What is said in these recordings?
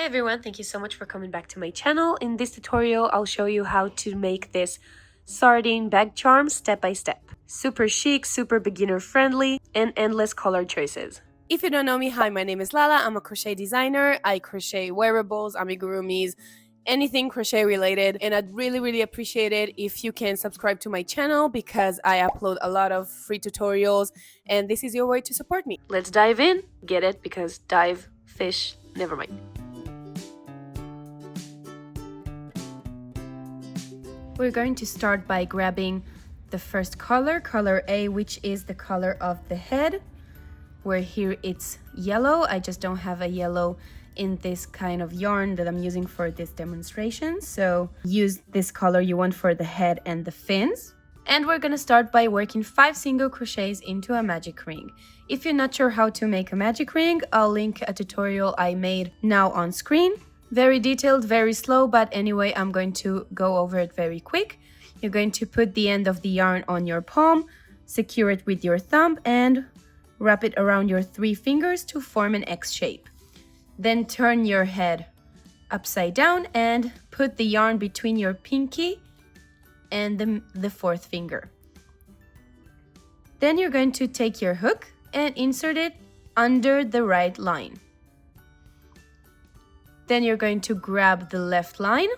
Hey everyone, thank you so much for coming back to my channel. In this tutorial, I'll show you how to make this sardine bag charm step by step. Super chic, super beginner friendly, and endless color choices. If you don't know me, hi, my name is Lala. I'm a crochet designer. I crochet wearables, amigurumis, anything crochet related, and I'd really appreciate it if you can subscribe to my channel because I upload a lot of free tutorials and this is your way to support me. Let's dive in. Get it? Because dive, fish, never mind. We're going to start by grabbing the first color, color A, which is the color of the head, where here it's yellow. I just don't have a yellow in this kind of yarn that I'm using for this demonstration. So use this color you want for the head and the fins. And we're gonna start by working 5 single crochets into a magic ring. If you're not sure how to make a magic ring, I'll link a tutorial I made now on screen. Very detailed, very slow, but anyway, I'm going to go over it very quick. You're going to put the end of the yarn on your palm, secure it with your thumb, and wrap it around your 3 fingers to form an X shape. Then turn your head upside down and put the yarn between your pinky and the 4th finger. Then you're going to take your hook and insert it under the right line. Then you're going to grab the left line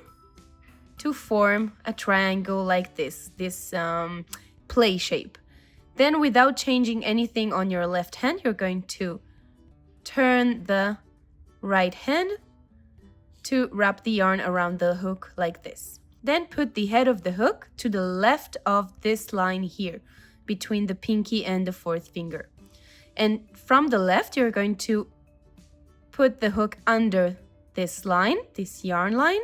to form a triangle like this play shape. Then without changing anything on your left hand, you're going to turn the right hand to wrap the yarn around the hook like this. Then put the head of the hook to the left of this line here, between the pinky and the 4th finger. And from the left, you're going to put the hook under this line, this yarn line,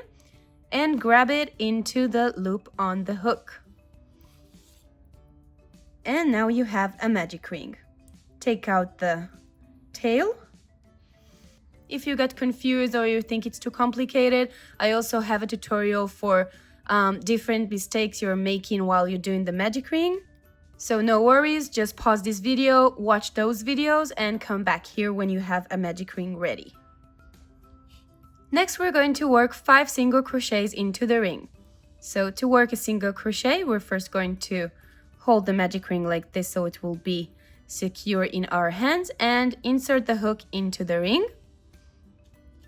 and grab it into the loop on the hook. And now you have a magic ring. Take out the tail. If you got confused or you think it's too complicated, I also have a tutorial for different mistakes you're making while you're doing the magic ring. So no worries, just pause this video, watch those videos, and come back here when you have a magic ring ready. Next, we're going to work 5 single crochets into the ring. So to work a single crochet, we're first going to hold the magic ring like this so it will be secure in our hands, and insert the hook into the ring,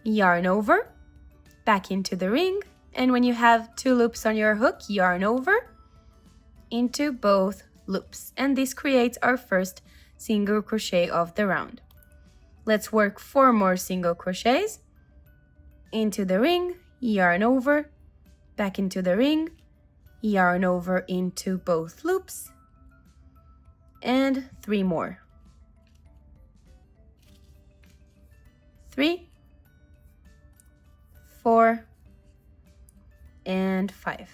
yarn over, back into the ring, and when you have 2 loops on your hook, yarn over into both loops. And this creates our first single crochet of the round. Let's work 4 more single crochets. Into the ring, yarn over, back into the ring, yarn over into both loops, and 3 more. 3, 4, and 5.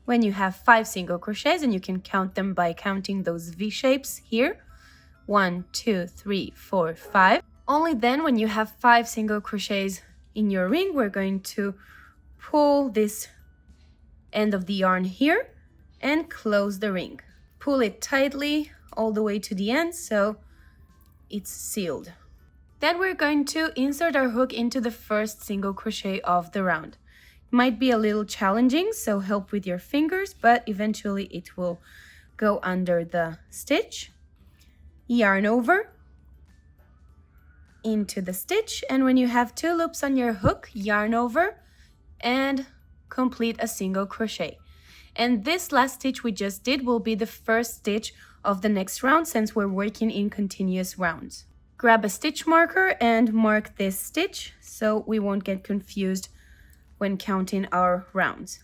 When you have 5 single crochets, and you can count them by counting those V shapes here, 1, 2, 3, 4, 5. Only then, when you have 5 single crochets in your ring, we're going to pull this end of the yarn here and close the ring. Pull it tightly all the way to the end so it's sealed. Then we're going to insert our hook into the first single crochet of the round. It might be a little challenging, so help with your fingers, but eventually it will go under the stitch. Yarn over into the stitch, and when you have 2 loops on your hook, yarn over and complete a single crochet. And this last stitch we just did will be the first stitch of the next round, since we're working in continuous rounds. Grab a stitch marker and mark this stitch so we won't get confused when counting our rounds.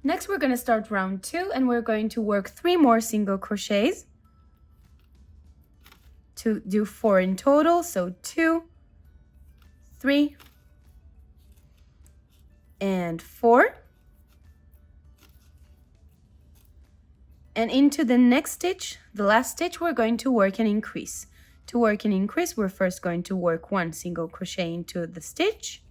Next, we're going to start round 2, and we're going to work 3 more single crochets to do 4 in total. So 2, 3, and 4. And into the next stitch, the last stitch, we're going to work an increase. To work an increase, we're first going to work 1 single crochet into the stitch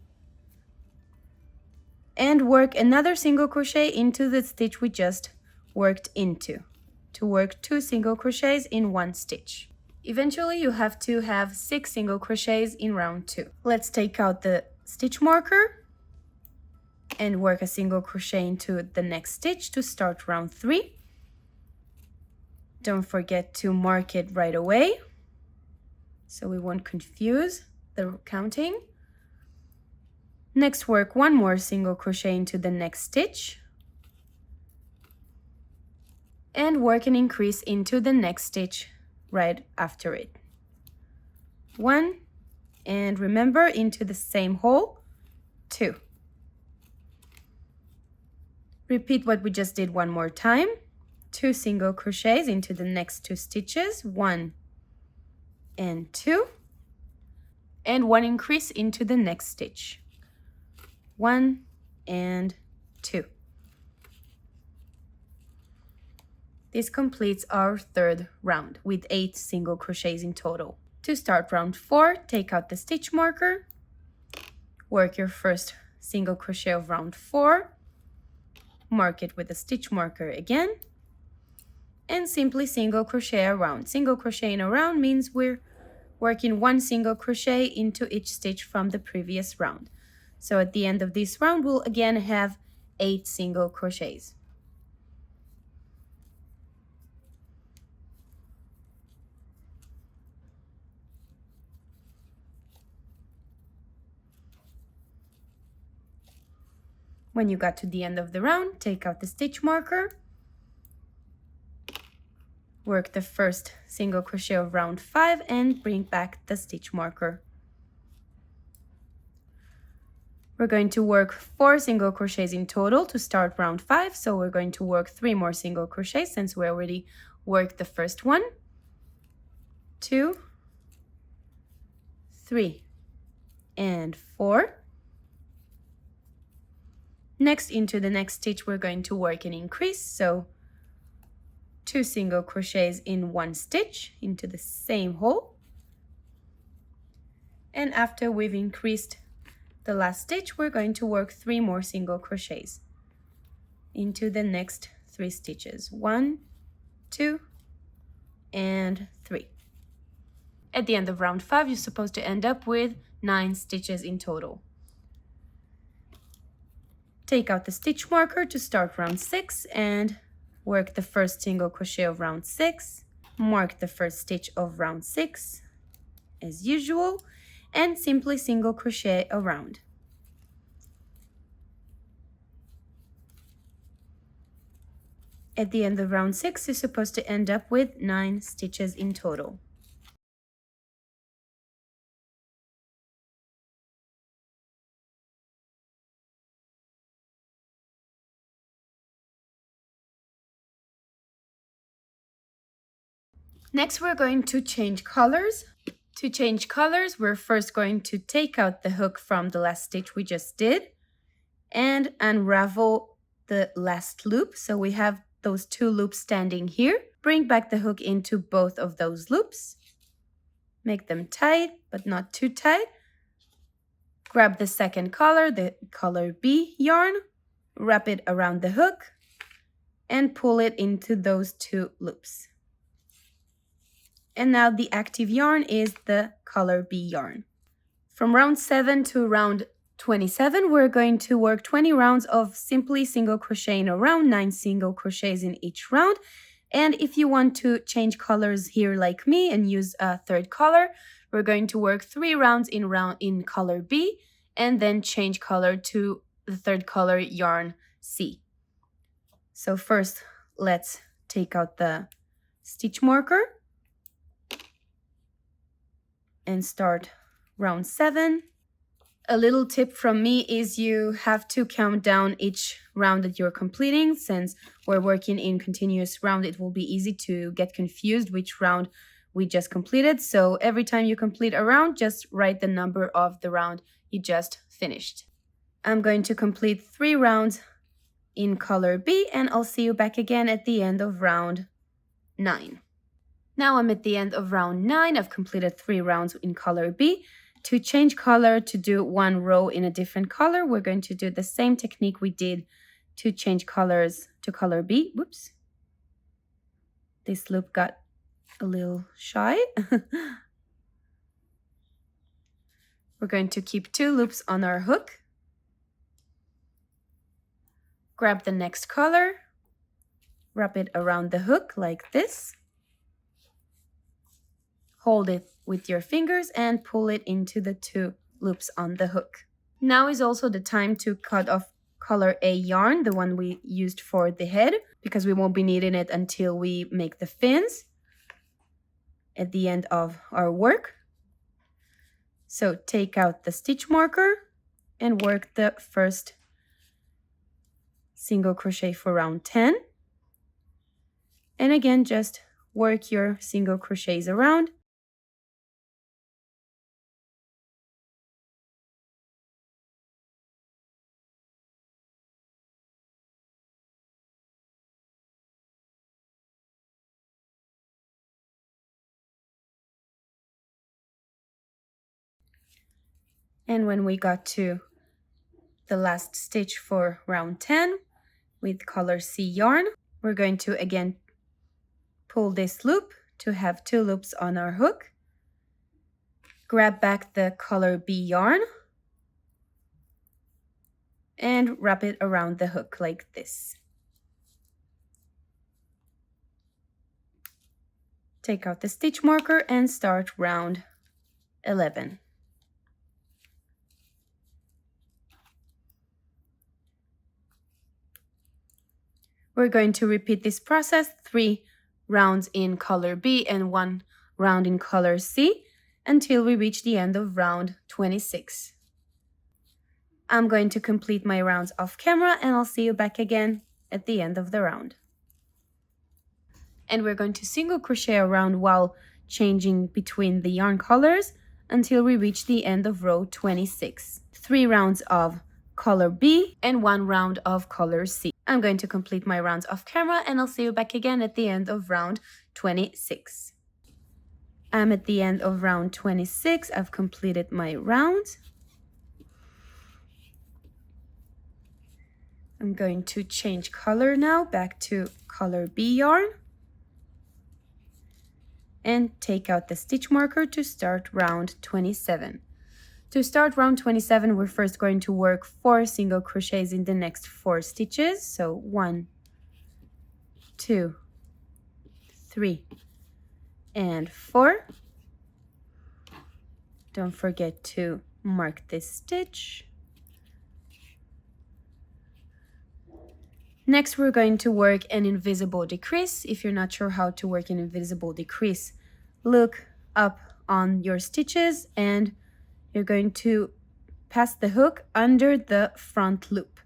and work another single crochet into the stitch we just worked into, to work 2 single crochets in 1 stitch. Eventually you have to have 6 single crochets in round 2. Let's take out the stitch marker and work a single crochet into the next stitch to start round 3. Don't forget to mark it right away so we won't confuse the counting. Next, work 1 more single crochet into the next stitch and work an increase into the next stitch right after it. 1, and remember, into the same hole, 2. Repeat what we just did one more time. 2 single crochets into the next 2 stitches, 1 and 2, and 1 increase into the next stitch, 1 and 2. This completes our 3rd round with 8 single crochets in total. To start round 4, take out the stitch marker, work your first single crochet of round 4, mark it with a stitch marker again, and simply single crochet around. Single crocheting around means we're working 1 single crochet into each stitch from the previous round. So at the end of this round, we'll again have 8 single crochets. When you got to the end of the round, take out the stitch marker, work the first single crochet of round 5 and bring back the stitch marker. We're going to work 4 single crochets in total to start round 5, so we're going to work 3 more single crochets since we already worked the first one. 2, 3, and 4. Next, into the next stitch, we're going to work an increase, so 2 single crochets in 1 stitch into the same hole. And after we've increased the last stitch, we're going to work 3 more single crochets into the next 3 stitches, 1, 2, and 3. At the end of round 5, you're supposed to end up with 9 stitches in total. Take out the stitch marker to start round 6 and work the first single crochet of round 6, mark the first stitch of round 6 as usual, and simply single crochet around. At the end of round 6, you're supposed to end up with 9 stitches in total. Next, we're going to change colors. To change colors, we're first going to take out the hook from the last stitch we just did and unravel the last loop. So we have those 2 loops standing here. Bring back the hook into both of those loops. Make them tight, but not too tight. Grab the second color, the color B yarn, wrap it around the hook, and pull it into those 2 loops. And now the active yarn is the color B yarn. From round 7 to round 27, we're going to work 20 rounds of simply single crocheting around, 9 single crochets in each round. And if you want to change colors here like me and use a 3rd color, we're going to work 3 rounds in color B and then change color to the 3rd color yarn C. So first, let's take out the stitch marker and start round 7. A little tip from me is you have to count down each round that you're completing. Since we're working in continuous round, it will be easy to get confused which round we just completed. So every time you complete a round, just write the number of the round you just finished. I'm going to complete 3 rounds in color B, and I'll see you back again at the end of round 9. Now I'm at the end of round 9. I've completed 3 rounds in color B. To change color, to do 1 row in a different color, we're going to do the same technique we did to change colors to color B. Whoops. This loop got a little shy. We're going to keep 2 loops on our hook. Grab the next color, wrap it around the hook like this. Hold it with your fingers and pull it into the 2 loops on the hook. Now is also the time to cut off color A yarn, the one we used for the head, because we won't be needing it until we make the fins at the end of our work. So take out the stitch marker and work the first single crochet for round 10. And again, just work your single crochets around. And when we got to the last stitch for round 10 with color C yarn, we're going to again pull this loop to have 2 loops on our hook. Grab back the color B yarn and wrap it around the hook like this. Take out the stitch marker and start round 11. We're going to repeat this process 3 rounds in color B and 1 round in color C until we reach the end of round 26. I'm going to complete my rounds off camera and I'll see you back again at the end of the round. And we're going to single crochet around while changing between the yarn colors until we reach the end of row 26. 3 rounds of color B and 1 round of color C. I'm going to complete my rounds off camera and I'll see you back again at the end of round 26. I'm at the end of round 26. I've completed my rounds. I'm going to change color now back to color B yarn and take out the stitch marker to start round 27. To start round 27, we're first going to work 4 single crochets in the next 4 stitches. So 1, 2, 3, and 4. Don't forget to mark this stitch. Next, we're going to work an invisible decrease. If you're not sure how to work an invisible decrease, look up on your stitches and you're going to pass the hook under the front loop.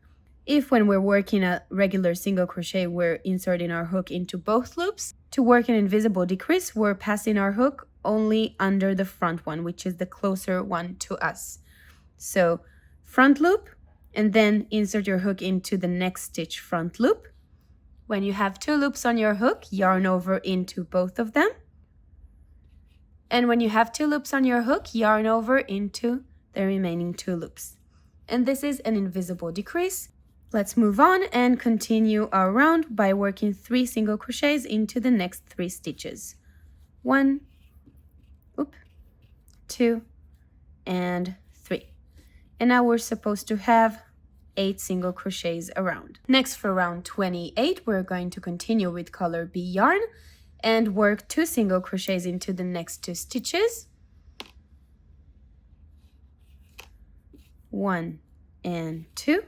If when we're working a regular single crochet, we're inserting our hook into both loops, to work an invisible decrease, we're passing our hook only under the front one, which is the closer one to us. So front loop, and then insert your hook into the next stitch front loop. When you have 2 loops on your hook, yarn over into both of them. And when you have 2 loops on your hook, yarn over into the remaining 2 loops. And this is an invisible decrease. Let's move on and continue our round by working 3 single crochets into the next 3 stitches. 1, 2, and 3. And now we're supposed to have 8 single crochets around. Next, for round 28, we're going to continue with color B yarn and work 2 single crochets into the next 2 stitches. 1 and 2.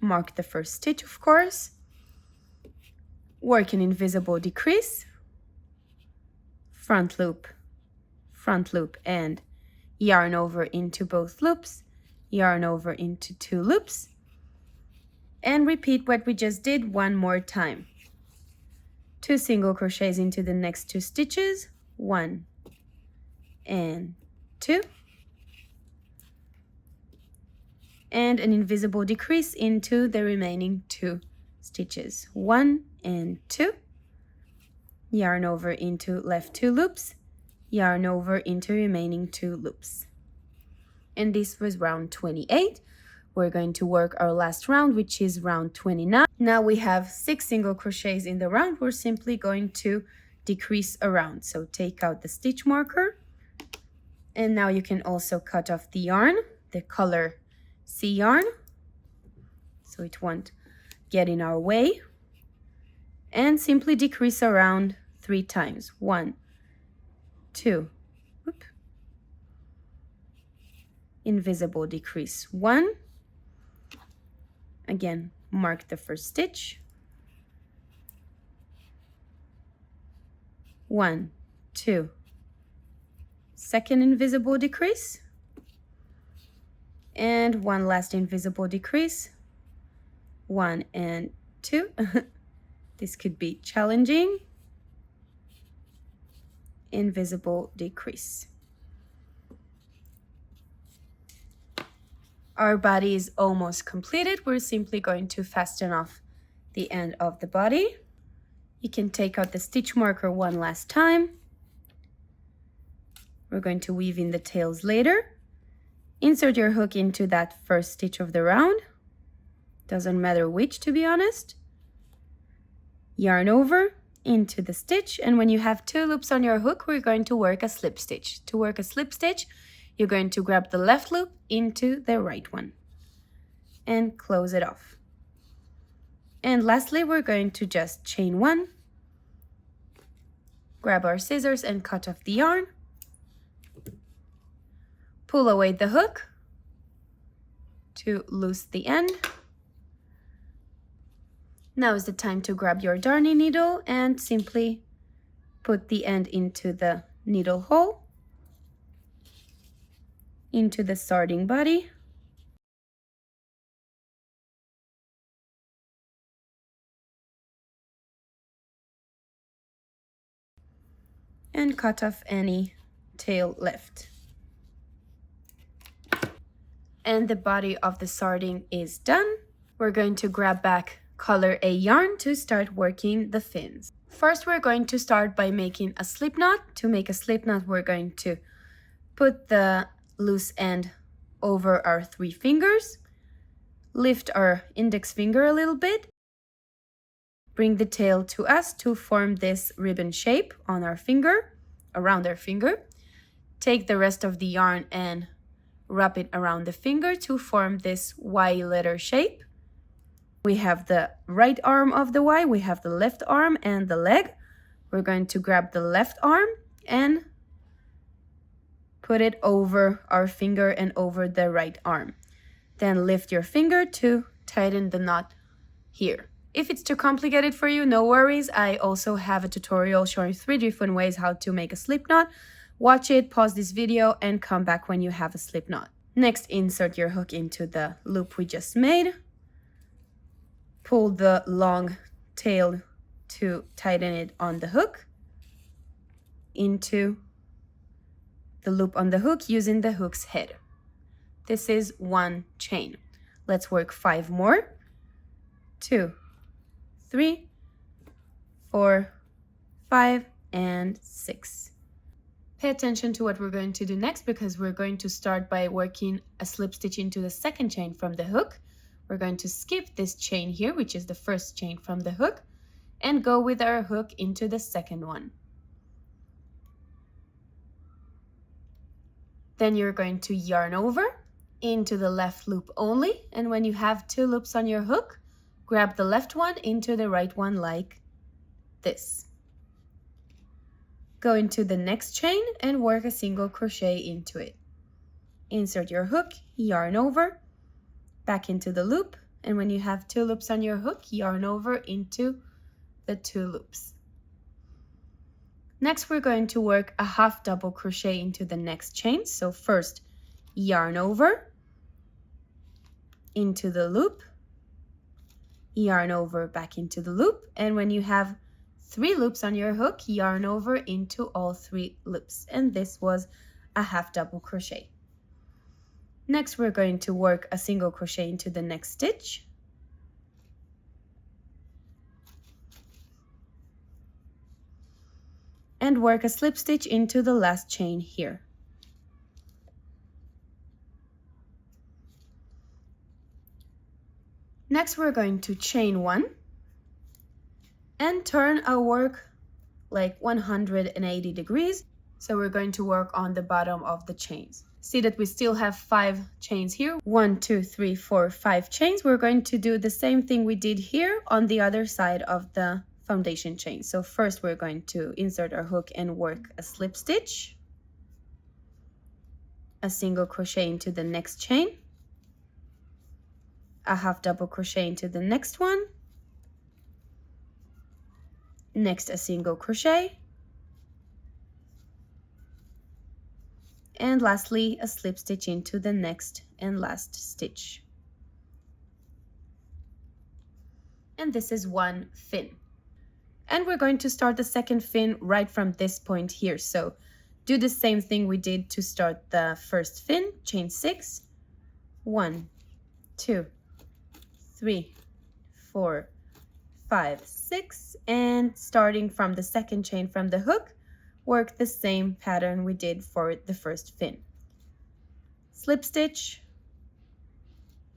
Mark the first stitch, of course. Work an invisible decrease. Front loop, and yarn over into both loops, yarn over into 2 loops, and repeat what we just did one more time. 2 single crochets into the next 2 stitches, 1 and 2, and an invisible decrease into the remaining 2 stitches, 1 and 2, yarn over into left 2 loops, yarn over into remaining 2 loops. And this was round 28. we're going to work our last round, which is round 29. Now we have 6 single crochets in the round. We're simply going to decrease a round. So take out the stitch marker. And now you can also cut off the yarn, the color C yarn, so it won't get in our way. And simply decrease around 3 times. 1, 2, whoop. Invisible decrease 1. Again, mark the first stitch. 1, 2. Second invisible decrease. And one last invisible decrease. 1 and 2. This could be challenging. Invisible decrease. Our body is almost completed. We're simply going to fasten off the end of the body. You can take out the stitch marker one last time. We're going to weave in the tails later. Insert your hook into that first stitch of the round. Doesn't matter which, to be honest. Yarn over into the stitch, and when you have 2 loops on your hook, we're going to work a slip stitch. To work a slip stitch, you're going to grab the left loop into the right one and close it off. And lastly, we're going to just chain 1, grab our scissors and cut off the yarn, pull away the hook to loose the end. Now is the time to grab your darning needle and simply put the end into the needle hole, into the sardine body. And cut off any tail left. And the body of the sardine is done. We're going to grab back color A yarn to start working the fins. First, we're going to start by making a slip knot. To make a slip knot, we're going to put the loose end over our 3 fingers, lift our index finger a little bit, bring the tail to us to form this ribbon shape on our finger, around our finger. Take the rest of the yarn and wrap it around the finger to form this Y letter shape. We have the right arm of the Y, we have the left arm and the leg. We're going to grab the left arm and put it over our finger and over the right arm. Then lift your finger to tighten the knot here. If it's too complicated for you, no worries. I also have a tutorial showing 3 different ways how to make a slip knot. Watch it, pause this video, and come back when you have a slip knot. Next, insert your hook into the loop we just made. Pull the long tail to tighten it on the hook into the loop on the hook using the hook's head. This is 1 chain. Let's work 5 more. 2, 3, 4, 5, and 6. Pay attention to what we're going to do next, because we're going to start by working a slip stitch into the second chain from the hook. We're going to skip this chain here, which is the first chain from the hook, and go with our hook into the second one. Then you're going to yarn over into the left loop only, and when you have 2 loops on your hook, grab the left one into the right one like this. Go into the next chain and work a single crochet into it. Insert your hook, yarn over, back into the loop, and when you have 2 loops on your hook, yarn over into the 2 loops. Next, we're going to work a half double crochet into the next chain. So first, yarn over into the loop, yarn over back into the loop, and when you have 3 loops on your hook, yarn over into all 3 loops, and this was a half double crochet. Next, we're going to work a single crochet into the next stitch. And work a slip stitch into the last chain here. Next, we're going to chain 1 and turn our work like 180 degrees. So we're going to work on the bottom of the chains. See that we still have 5 chains here. 1, 2, 3, 4, 5 chains. We're going to do the same thing we did here on the other side of the foundation chain. So first we're going to insert our hook and work a slip stitch, a single crochet into the next chain, a half double crochet into the next one, next a single crochet, and lastly a slip stitch into the next and last stitch. And this is one fin. And we're going to start the second fin right from this point here. So do the same thing we did to start the first fin. Chain 6, 1, 2, 3, 4, 5, 6, and starting from the second chain from the hook, work the same pattern we did for the first fin. Slip stitch,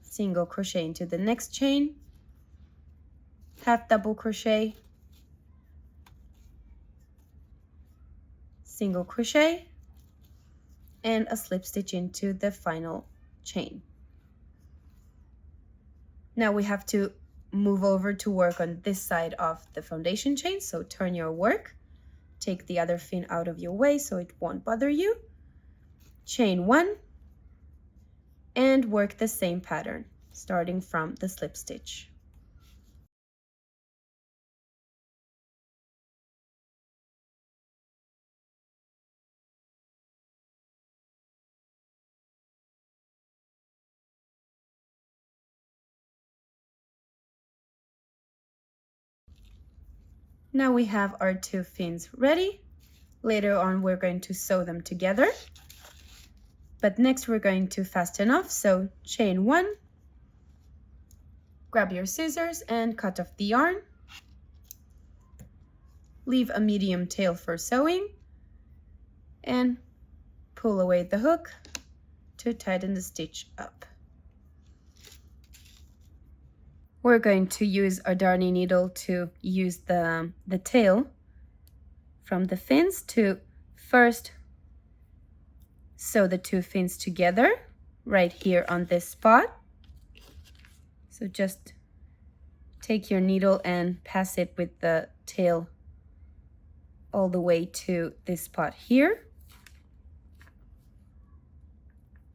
single crochet into the next chain, half double crochet, single crochet, and a slip stitch into the final chain. Now we have to move over to work on this side of the foundation chain. So turn your work, take the other fin out of your way so it won't bother you. Chain 1 and work the same pattern starting from the slip stitch. Now we have our 2 fins ready. Later on we're going to sew them together. But next we're going to fasten off. So chain 1, grab your scissors and cut off the yarn. Leave a medium tail for sewing and pull away the hook to tighten the stitch up. We're going to use our darning needle to use the tail from the fins to first sew the 2 fins together right here on this spot. So just take your needle and pass it with the tail all the way to this spot here.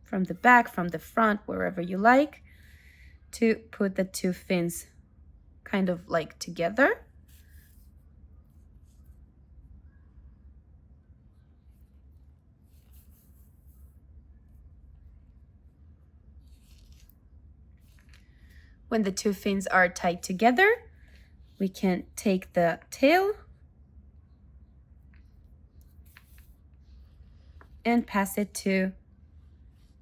From the back, from the front, wherever you like, to put the 2 fins kind of like together. When the 2 fins are tied together, we can take the tail and pass it to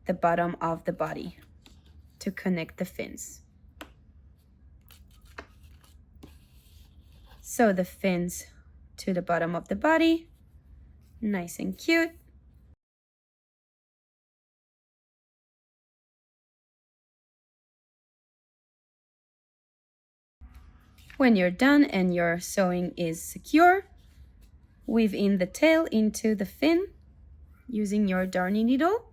the bottom of the body to connect the fins. Sew the fins to the bottom of the body, nice and cute. When you're done and your sewing is secure, weave in the tail into the fin using your darning needle.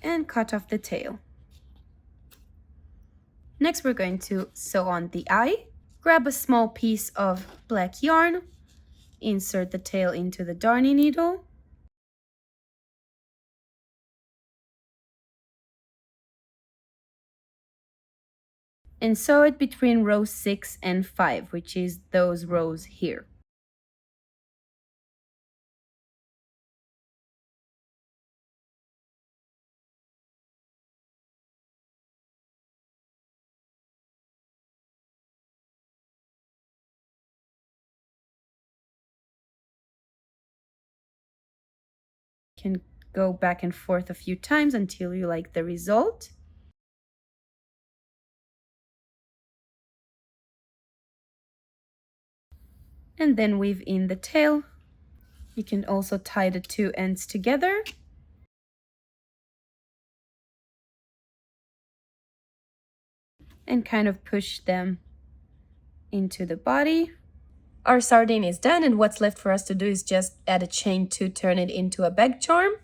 And cut off the tail. Next, we're going to sew on the eye. Grab a small piece of black yarn, insert the tail into the darning needle, and sew it between row 6 and 5, which is those rows here. Can go back and forth a few times until you like the result. And then weave in the tail. You can also tie the 2 ends together and kind of push them into the body. Our sardine is done, and what's left for us to do is just add a chain to turn it into a bag charm.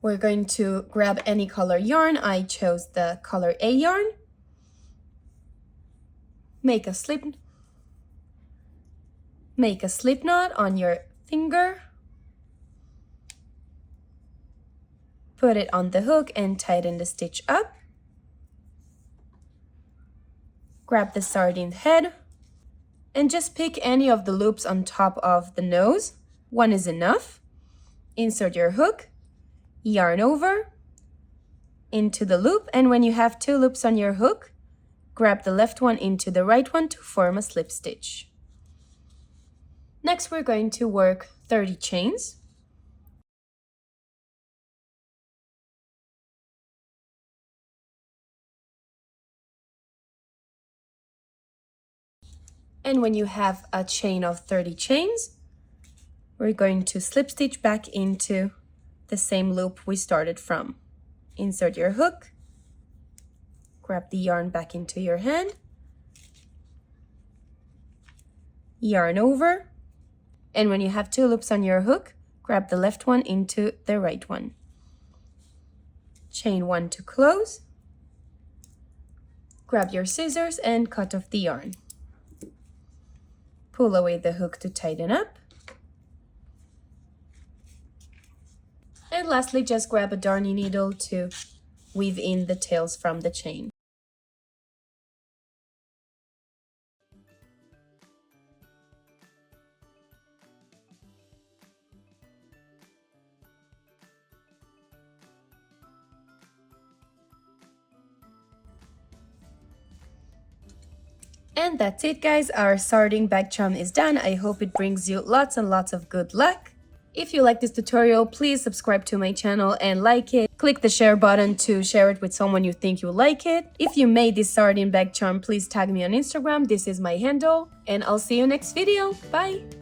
We're going to grab any color yarn. I chose the color A yarn. Make a slip knot on your finger. Put it on the hook and tighten the stitch up. Grab the sardine head and just pick any of the loops on top of the nose. One is enough. Insert your hook, yarn over into the loop, and when you have 2 loops on your hook, grab the left one into the right one to form a slip stitch. Next, we're going to work 30 chains. And when you have a chain of 30 chains, we're going to slip stitch back into the same loop we started from. Insert your hook, grab the yarn back into your hand, yarn over, and when you have 2 loops on your hook, grab the left one into the right one. Chain 1 to close, grab your scissors and cut off the yarn. Pull away the hook to tighten up. And lastly, just grab a darning needle to weave in the tails from the chain. And that's it, guys. Our sardine bag charm is done. I hope it brings you lots and lots of good luck. If you like this tutorial, please subscribe to my channel and like it. Click the share button to share it with someone you think will like it. If you made this sardine bag charm, please tag me on Instagram. This is my handle, and I'll see you next video. Bye!